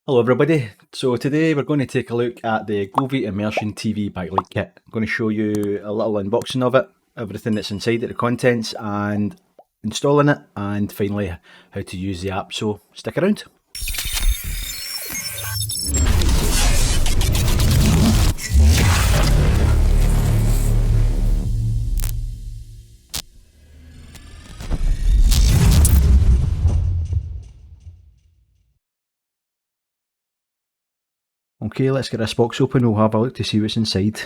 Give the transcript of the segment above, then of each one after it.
Hello everybody, so today we're going to take a look at the Govee Immersion TV backlight kit. I'm going to show you a little unboxing of it, everything that's inside it, the contents and installing it, and finally how to use the app, so stick around. Okay, let's get this box open, we'll have a look to see what's inside.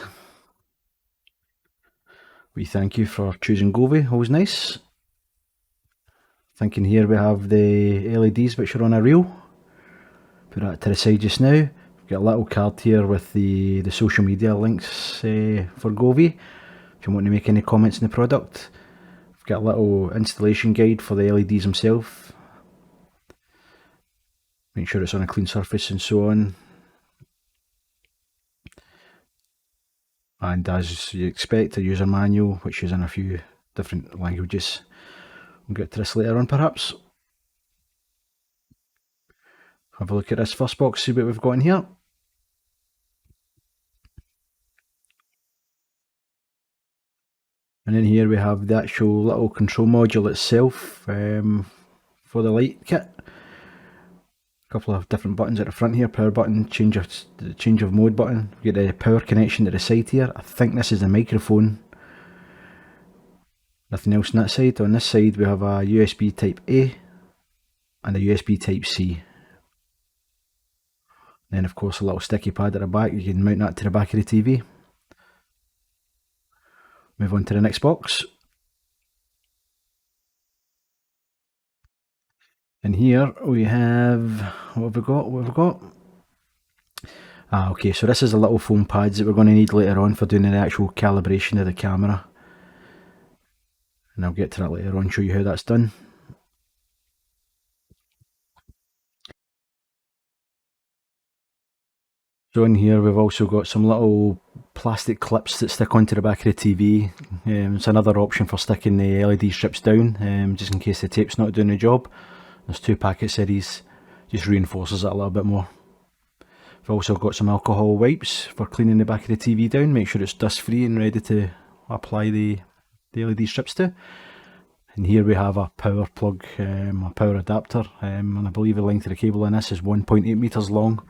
We thank you for choosing Govee, always nice. I think in here we have the LEDs which are on a reel. Put that to the side just now. We've got a little card here with the social media links for Govee, if you want to make any comments on the product. We've got a little installation guide for the LEDs themselves. Make sure it's on a clean surface and so on. And as you expect, a user manual which is in a few different languages. We'll get to this later on perhaps. Have a look at this first box, see what we've got in here. And in here we have the actual little control module itself for the light kit. A couple of different buttons at the front here, power button, change of mode button. We get the power connection to the side here. I think this is the microphone. Nothing else on that side. On this side we have a USB type A and a USB type C. Then of course a little sticky pad at the back, you can mount that to the back of the TV. Move on to the next box. And here we have, what have we got? Okay, so this is the little foam pads that we're going to need later on for doing the actual calibration of the camera. And I'll get to that later on, show you how that's done. So in here we've also got some little plastic clips that stick onto the back of the TV. It's another option for sticking the LED strips down, just in case the tape's not doing the job. There's 2 packet series, just reinforces it a little bit more. We've also got some alcohol wipes for cleaning the back of the TV down, make sure it's dust free and ready to apply the LED strips to. And here we have a power plug, a power adapter, and I believe the length of the cable in this is 1.8 meters long.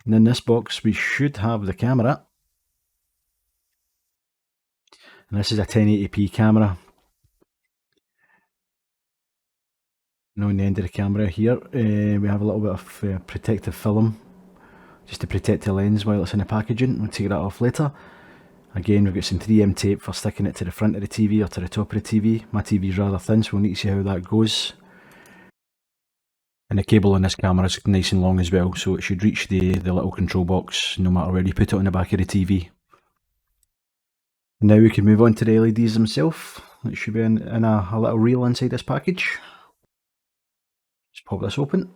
And in this box we should have the camera. And this is a 1080p camera. And on the end of the camera here we have a little bit of protective film just to protect the lens while it's in the packaging. We'll take that off later. Again, we've got some 3M tape for sticking it to the front of the TV or to the top of the TV. My TV is rather thin, so we'll need to see how that goes. And the cable on this camera is nice and long as well, so it should reach the little control box no matter where you put it on the back of the TV. And now we can move on to the LEDs themselves. It should be in a little reel inside this package. Just pop this open. You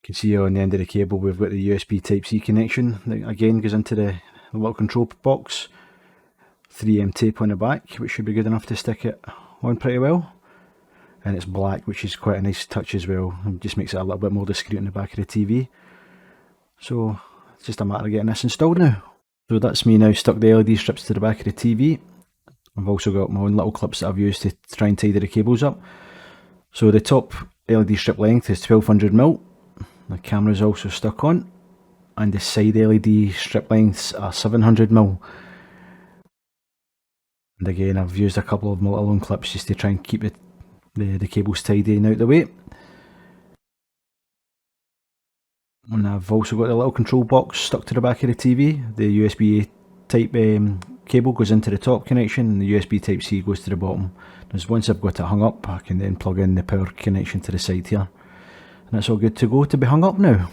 can see on the end of the cable we've got the USB type C connection that again goes into the little control box. 3M tape on the back, which should be good enough to stick it on pretty well. And it's black, which is quite a nice touch as well. It just makes it a little bit more discreet on the back of the TV. So it's just a matter of getting this installed now. So that's me now stuck the LED strips to the back of the TV. I've also got my own little clips that I've used to try and tidy the cables up. So the top LED strip length is 1200mm. The camera is also stuck on. And the side LED strip lengths are 700mm. And again, I've used a couple of my little own clips just to try and keep the cables tidy and out the way. And I've also got the little control box stuck to the back of the TV. The USB type cable goes into the top connection and the USB type C goes to the bottom. Because once I've got it hung up, I can then plug in the power connection to the side here. And that's all good to go to be hung up now.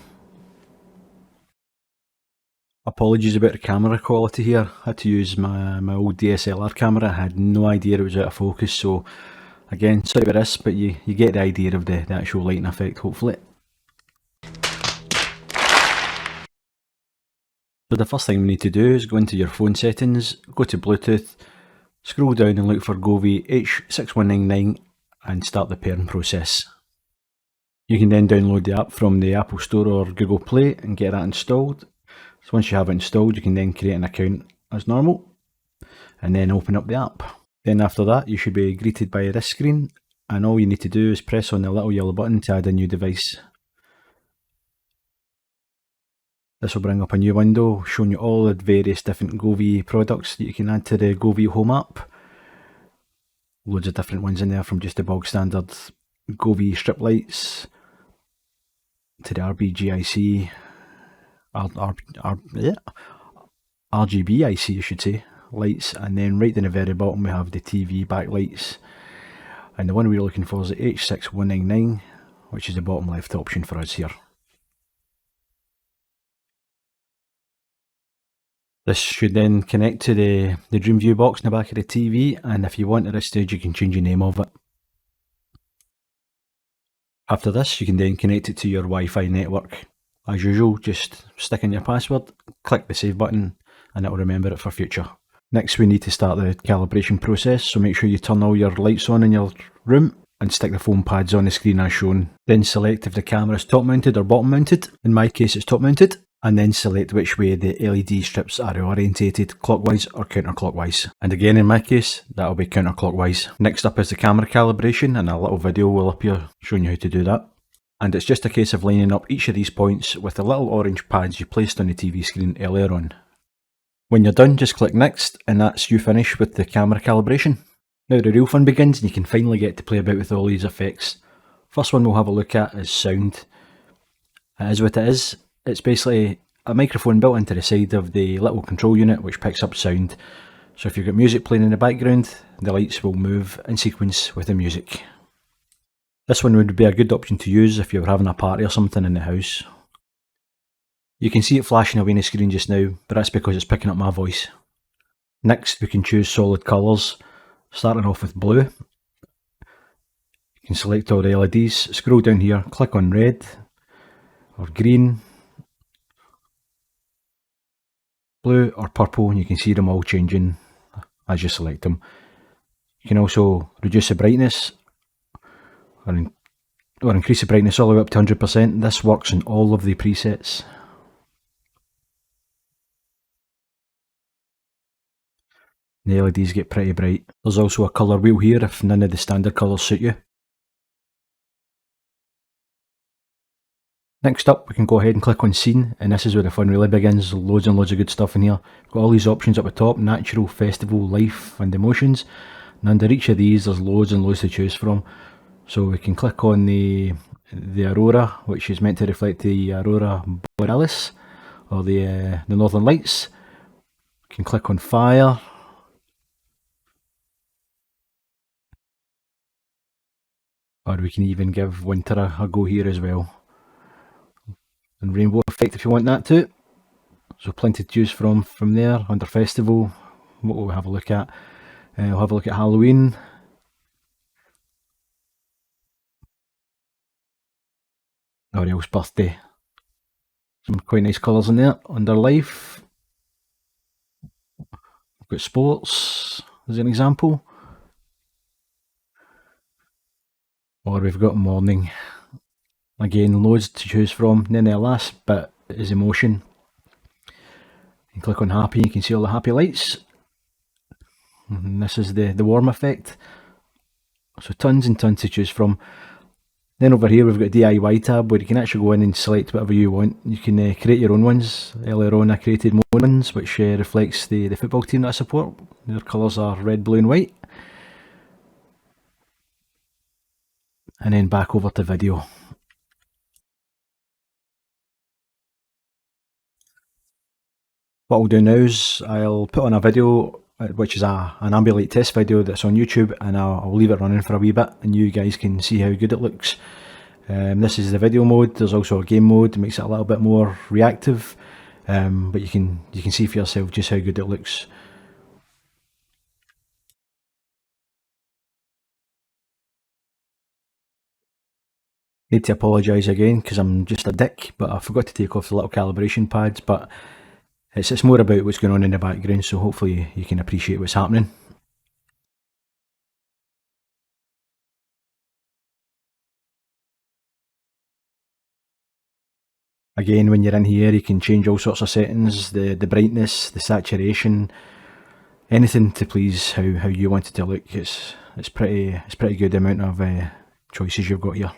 Apologies about the camera quality here. I had to use my old DSLR camera. I had no idea it was out of focus, so again, sorry about this, but you get the idea of the actual lighting effect, hopefully. So the first thing we need to do is go into your phone settings, go to Bluetooth, Scroll down and look for Govee H6199 and start the pairing process. You can then download the app from the Apple Store or Google Play and get that installed. So once you have it installed, you can then create an account as normal and then open up the app. Then after that, you should be greeted by this screen, and all you need to do is press on the little yellow button to add a new device. This will bring up a new window showing you all the various different Govee products that you can add to the Govee Home app. Loads of different ones in there, from just the bog standard Govee strip lights to the RGBIC, RGBIC I should say, lights, and then right down the very bottom we have the TV backlights, and the one we're looking for is the H6199, which is the bottom left option for us here. This should then connect to the DreamView box in the back of the TV, and if you want at this stage you can change the name of it. After this, you can then connect it to your Wi-Fi network. As usual, just stick in your password, click the save button, and it will remember it for future. Next, we need to start the calibration process, so make sure you turn all your lights on in your room and stick the foam pads on the screen as shown. Then select if the camera is top mounted or bottom mounted. In my case, it's top mounted. And then select which way the LED strips are orientated, clockwise or counterclockwise. And again, in my case, that'll be counterclockwise. Next up is the camera calibration, and a little video will appear showing you how to do that. And it's just a case of lining up each of these points with the little orange pads you placed on the TV screen earlier on. When you're done, just click next, and that's you finished with the camera calibration. Now the real fun begins, and you can finally get to play about with all these effects. First one we'll have a look at is sound. It is what it is. It's basically a microphone built into the side of the little control unit which picks up sound. So if you've got music playing in the background, the lights will move in sequence with the music. This one would be a good option to use if you're having a party or something in the house. You can see it flashing away on the screen just now, but that's because it's picking up my voice. Next, we can choose solid colours, starting off with blue. You can select all the LEDs, scroll down here, click on red or green, blue or purple, and you can see them all changing as you select them. You can also reduce the brightness or increase the brightness all the way up to 100%. This works on all of the presets. The LEDs get pretty bright. There's also a colour wheel here if none of the standard colours suit you. Next up, we can go ahead and click on scene, and this is where the fun really begins. Loads and loads of good stuff in here. We've got all these options up the top: natural, festival, life and emotions, and under each of these there's loads and loads to choose from. So we can click on the aurora, which is meant to reflect the aurora borealis, or the northern lights. We can click on fire, or we can even give winter a go here as well. And rainbow effect if you want that too. So plenty to choose from there. Under festival, what will we have a look at? We'll have a look at Halloween. Or else birthday. Some quite nice colours in there. Under life, we've got sports as an example. Or we've got morning. Again, loads to choose from. And then the last bit is emotion. You click on happy, you can see all the happy lights. And this is the warm effect. So tons and tons to choose from. Then over here we've got DIY tab, where you can actually go in and select whatever you want. You can create your own ones. Earlier on I created my own ones, which reflects the football team that I support. Their colours are red, blue and white. And then back over to video. What I'll do now is I'll put on a video, which is an Ambulite test video that's on YouTube, and I'll leave it running for a wee bit and you guys can see how good it looks. This is the video mode. There's also a game mode, it makes it a little bit more reactive, but you can see for yourself just how good it looks. Need to apologise again because I'm just a dick, but I forgot to take off the little calibration pads, but it's more about what's going on in the background, so hopefully you can appreciate what's happening. Again, when you're in here, you can change all sorts of settings, the brightness, the saturation, anything to please how you want it to look. It's pretty good, the amount of choices you've got here.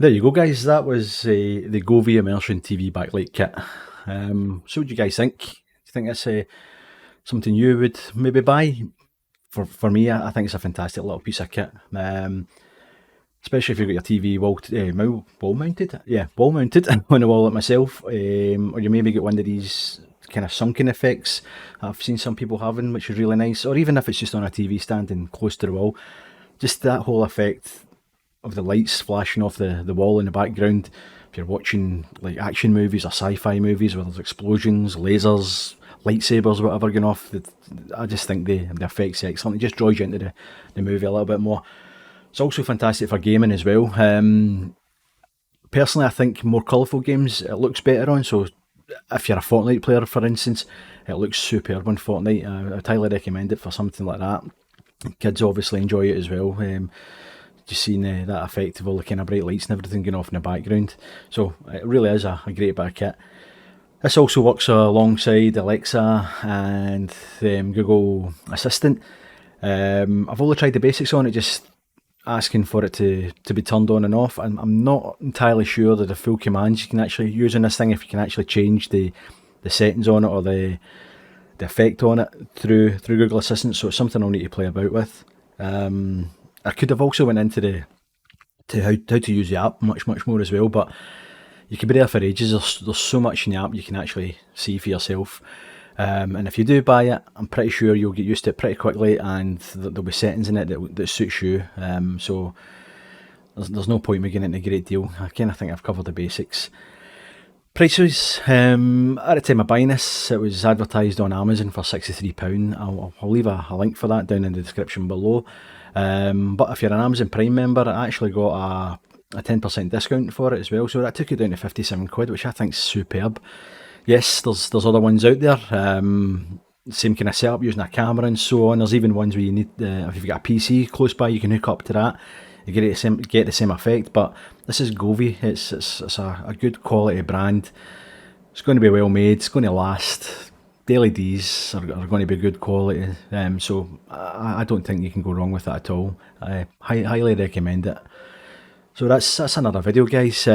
There you go, guys. That was the Govee Immersion TV backlight kit. So what do you guys think? Do you think that's something you would maybe buy? For me, I think it's a fantastic little piece of kit. Especially if you've got your TV wall mounted. Yeah, wall mounted on the wall like myself. Or you maybe get one of these kind of sunken effects I've seen some people having, which is really nice. Or even if it's just on a TV stand and close to the wall. Just that whole effect of the lights flashing off the wall in the background. If you're watching like action movies or sci-fi movies where there's explosions, lasers, lightsabers, whatever going off, I just think the effects are excellent. It just draws you into the movie a little bit more. It's also fantastic for gaming as well. Personally, I think more colourful games it looks better on. So if you're a Fortnite player, for instance, it looks superb on Fortnite. I'd highly recommend it for something like that. Kids obviously enjoy it as well. Just seeing that effect of all the kind of bright lights and everything going off in the background. So it really is a great bit of kit. This also works alongside Alexa and Google Assistant. I've only tried the basics on it, just asking for it to be turned on and off. I'm not entirely sure that the full commands you can actually use on this thing, if you can actually change the settings on it or the effect on it through Google Assistant. So it's something I'll need to play about with. I could have also went into how to use the app much more as well, but you could be there for ages. There's so much in the app you can actually see for yourself. And if you do buy it, I'm pretty sure you'll get used to it pretty quickly, and there'll be settings in it that suits you. So there's no point in me getting into a great deal. I kind of think I've covered the basics. Prices, at the time of buying this, it was advertised on Amazon for £63. I'll leave a link for that down in the description below. But if you're an Amazon Prime member, I actually got a 10% discount for it as well, so that took it down to 57 quid, which I think is superb. Yes, there's other ones out there, same kind of setup, using a camera and so on. There's even ones where you need, if you've got a PC close by, you can hook up to that, you get the same effect. But this is Govee. It's a good quality brand. It's going to be well made, it's going to last. The LEDs are going to be good quality, so I don't think you can go wrong with that at all. I highly recommend it. So that's another video, guys.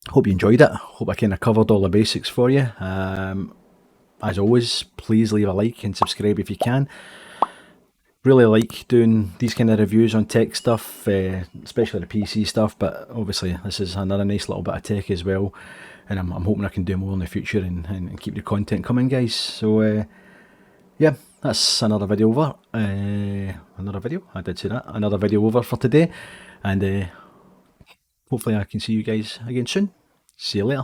Hope you enjoyed it. Hope I kind of covered all the basics for you. As always, please leave a like and subscribe if you can. Really like doing these kind of reviews on tech stuff, especially the PC stuff, but obviously this is another nice little bit of tech as well. And I'm hoping I can do more in the future and keep the content coming, guys. So yeah, that's another video over. Another video over for today. And hopefully I can see you guys again soon. See you later.